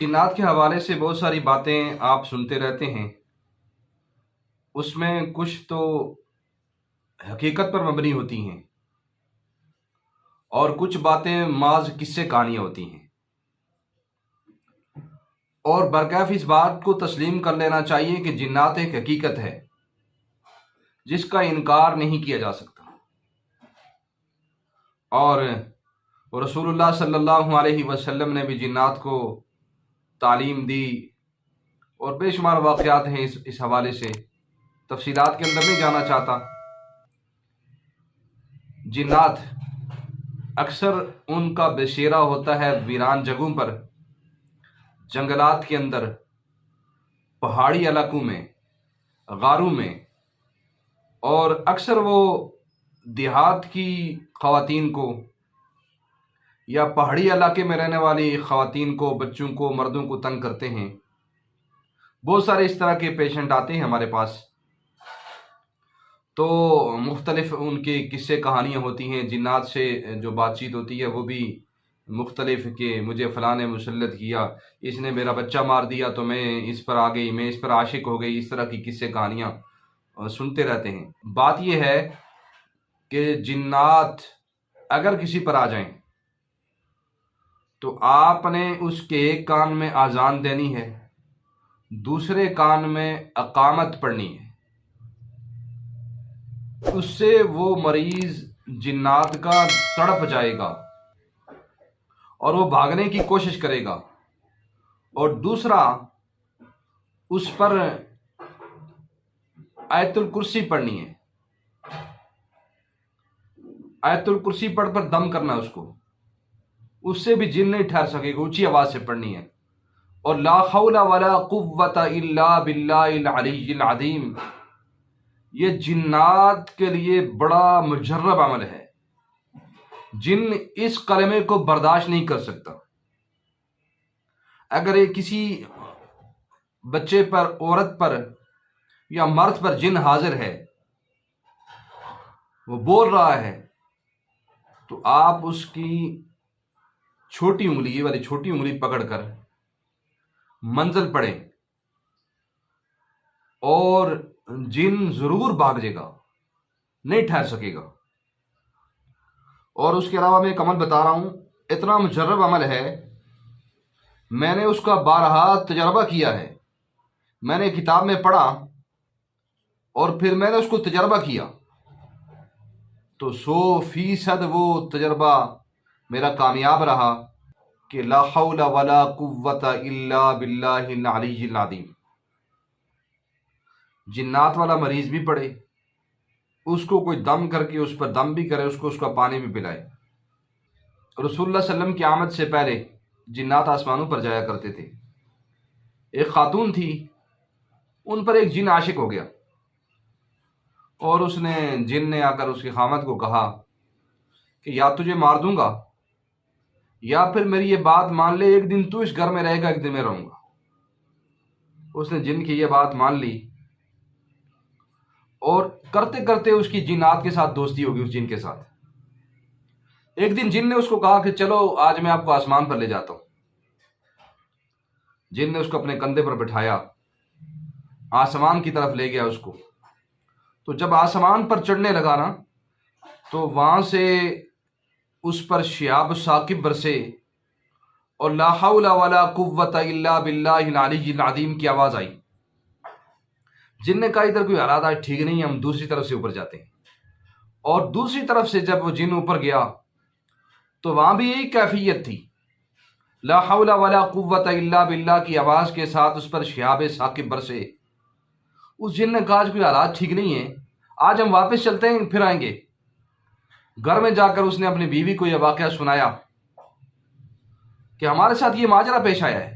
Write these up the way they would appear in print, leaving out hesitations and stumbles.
جنات کے حوالے سے بہت ساری باتیں آپ سنتے رہتے ہیں، اس میں کچھ تو حقیقت پر مبنی ہوتی ہیں اور کچھ باتیں محض قصے کہانیاں ہوتی ہیں، اور برکیف اس بات کو تسلیم کر لینا چاہیے کہ جنات ایک حقیقت ہے جس کا انکار نہیں کیا جا سکتا، اور رسول اللہ صلی اللہ علیہ وسلم نے بھی جنات کو تعلیم دی، اور بے شمار واقعات ہیں اس حوالے سے، تفصیلات کے اندر نہیں جانا چاہتا۔ جنات اکثر ان کا بسیرا ہوتا ہے ویران جگہوں پر، جنگلات کے اندر، پہاڑی علاقوں میں، غاروں میں، اور اکثر وہ دیہات کی خواتین کو یا پہاڑی علاقے میں رہنے والی خواتین کو، بچوں کو، مردوں کو تنگ کرتے ہیں۔ بہت سارے اس طرح کے پیشنٹ آتے ہیں ہمارے پاس، تو مختلف ان کے قصے کہانیاں ہوتی ہیں، جنات سے جو بات چیت ہوتی ہے وہ بھی مختلف، کہ مجھے فلاں نے مسلط کیا، اس نے میرا بچہ مار دیا تو میں اس پر آ گئی، میں اس پر عاشق ہو گئی، اس طرح کی قصے کہانیاں سنتے رہتے ہیں۔ بات یہ ہے کہ جنات اگر کسی پر آ جائیں تو آپ نے اس کے ایک کان میں اذان دینی ہے، دوسرے کان میں اقامت پڑھنی ہے، اس سے وہ مریض جنات کا تڑپ جائے گا اور وہ بھاگنے کی کوشش کرے گا، اور دوسرا اس پر آیت الکرسی پڑھنی ہے، آیت الکرسی پڑھ کر دم کرنا اس سے بھی جن نہیں ٹھہر سکے گا، اونچی آواز سے پڑھنی ہے، اور لا حول ولا قوت الا باللہ العلی العظیم، یہ جنات کے لیے بڑا مجرب عمل ہے۔ جن اس کلمے کو برداشت نہیں کر سکتا۔ اگر یہ کسی بچے پر، عورت پر یا مرد پر جن حاضر ہے، وہ بول رہا ہے، تو آپ اس کی چھوٹی انگلی، یہ والی چھوٹی انگلی پکڑ کر منزل پڑھیں، اور جن ضرور بھاگ جائے گا، نہیں ٹھہر سکے گا۔ اور اس کے علاوہ میں ایک عمل بتا رہا ہوں، اتنا مجرب عمل ہے، میں نے اس کا بارہا تجربہ کیا ہے، میں نے کتاب میں پڑھا اور پھر میں نے اس کو تجربہ کیا، تو 100% وہ تجربہ میرا کامیاب رہا کہ لا حول ولا قوت الا باللہ العلی العظیم۔ جنات والا مریض بھی پڑے، اس کو کوئی دم کر کے اس پر دم بھی کرے، اس کا پانی بھی پلائے۔ رسول اللہ صلی اللہ علیہ وسلم کی آمد سے پہلے جنات آسمانوں پر جایا کرتے تھے۔ ایک خاتون تھی، ان پر ایک جن عاشق ہو گیا، اور جن نے آ کر اس کی خامد کو کہا کہ یا تجھے مار دوں گا یا پھر میری یہ بات مان لے، ایک دن تو اس گھر میں رہے گا، ایک دن میں رہوں گا۔ اس نے جن کی یہ بات مان لی، اور کرتے کرتے اس کی جنات کے ساتھ دوستی ہوگی، اس جن کے ساتھ۔ ایک دن جن نے اس کو کہا کہ چلو آج میں آپ کو آسمان پر لے جاتا ہوں۔ جن نے اس کو اپنے کندھے پر بٹھایا، آسمان کی طرف لے گیا اس کو۔ تو جب آسمان پر چڑھنے لگا نا، تو وہاں سے اس پر شہاب ثاقب برسے، اور لا حول ولا قوت الا باللہ العلی العظیم کی آواز آئی۔ جن نے کہا ادھر کوئی حالات آج ٹھیک نہیں ہے، ہم دوسری طرف سے اوپر جاتے ہیں۔ اور دوسری طرف سے جب وہ جن اوپر گیا تو وہاں بھی یہی کیفیت تھی، لا حول ولا قوت الا باللہ کی آواز کے ساتھ اس پر شہاب ثاقب برسے۔ اس جن نے کہا آج کوئی حالات ٹھیک نہیں ہیں، آج ہم واپس چلتے ہیں، پھر آئیں گے۔ گھر میں جا کر اس نے اپنی بیوی کو یہ واقعہ سنایا کہ ہمارے ساتھ یہ ماجرا پیش آیا ہے۔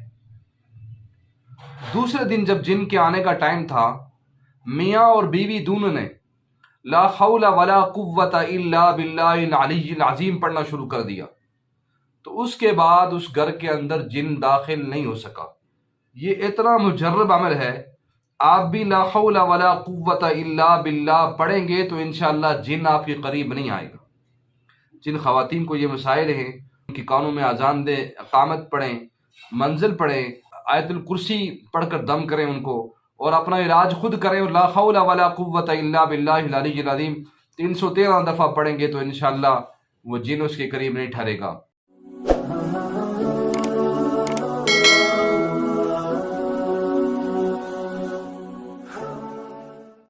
دوسرے دن جب جن کے آنے کا ٹائم تھا، میاں اور بیوی دونوں نے لا حول ولا قوت الا باللہ العلی العظیم پڑھنا شروع کر دیا، تو اس کے بعد اس گھر کے اندر جن داخل نہیں ہو سکا۔ یہ اتنا مجرب عمل ہے، آپ بھی لا حول ولا قوت الا باللہ پڑھیں گے تو انشاءاللہ جن آپ کے قریب نہیں آئے گا۔ جن خواتین کو یہ مسائل ہیں، ان کی کانوں میں اذان دیں، اقامت پڑھیں، منزل پڑھیں، آیت الکرسی پڑھ کر دم کریں ان کو، اور اپنا علاج خود کریں، اور لا حول ولا قوت الا باللہ العلی العظیم 313 دفعہ پڑھیں گے تو انشاءاللہ وہ جن اس کے قریب نہیں ٹھہرے گا۔